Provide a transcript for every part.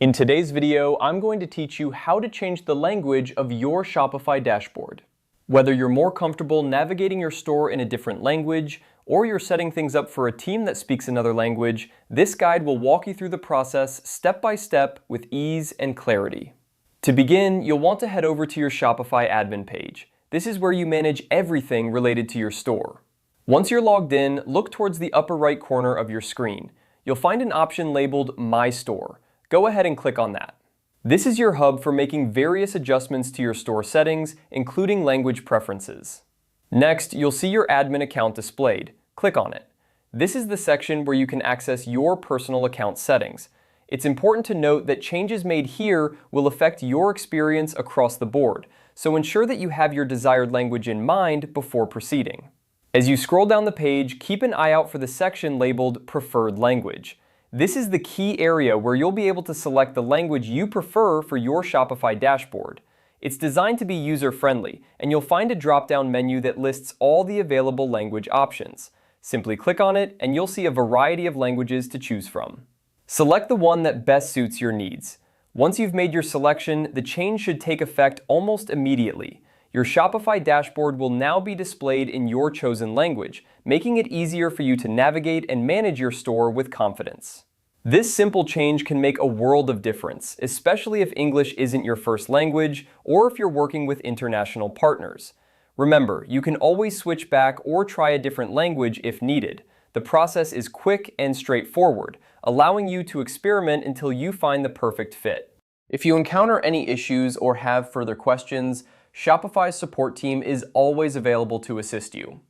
In today's video, I'm going to teach you how to change the language of your Shopify dashboard. Whether you're more comfortable navigating your store in a different language, or you're setting things up for a team that speaks another language, this guide will walk you through the process step by step with ease and clarity. To begin, you'll want to head over to your Shopify admin page. This is where you manage everything related to your store. Once you're logged in, look towards the upper right corner of your screen. You'll find an option labeled My Store. Go ahead and click on that. This is your hub for making various adjustments to your store settings, including language preferences. Next, you'll see your admin account displayed. Click on it. This is the section where you can access your personal account settings. It's important to note that changes made here will affect your experience across the board, so ensure that you have your desired language in mind before proceeding. As you scroll down the page, keep an eye out for the section labeled Preferred Language. This is the key area where you'll be able to select the language you prefer for your Shopify dashboard. It's designed to be user-friendly, and you'll find a drop-down menu that lists all the available language options. Simply click on it, and you'll see a variety of languages to choose from. Select the one that best suits your needs. Once you've made your selection, the change should take effect almost immediately. Your Shopify dashboard will now be displayed in your chosen language, making it easier for you to navigate and manage your store with confidence. This simple change can make a world of difference, especially if English isn't your first language or if you're working with international partners. Remember, you can always switch back or try a different language if needed. The process is quick and straightforward, allowing you to experiment until you find the perfect fit. If you encounter any issues or have further questions, Shopify's support team is always available to assist you.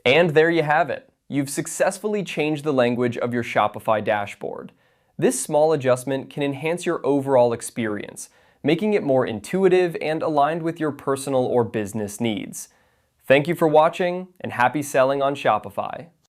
And there you have it. You've successfully changed the language of your Shopify dashboard. This small adjustment can enhance your overall experience, making it more intuitive and aligned with your personal or business needs. Thank you for watching, and happy selling on Shopify.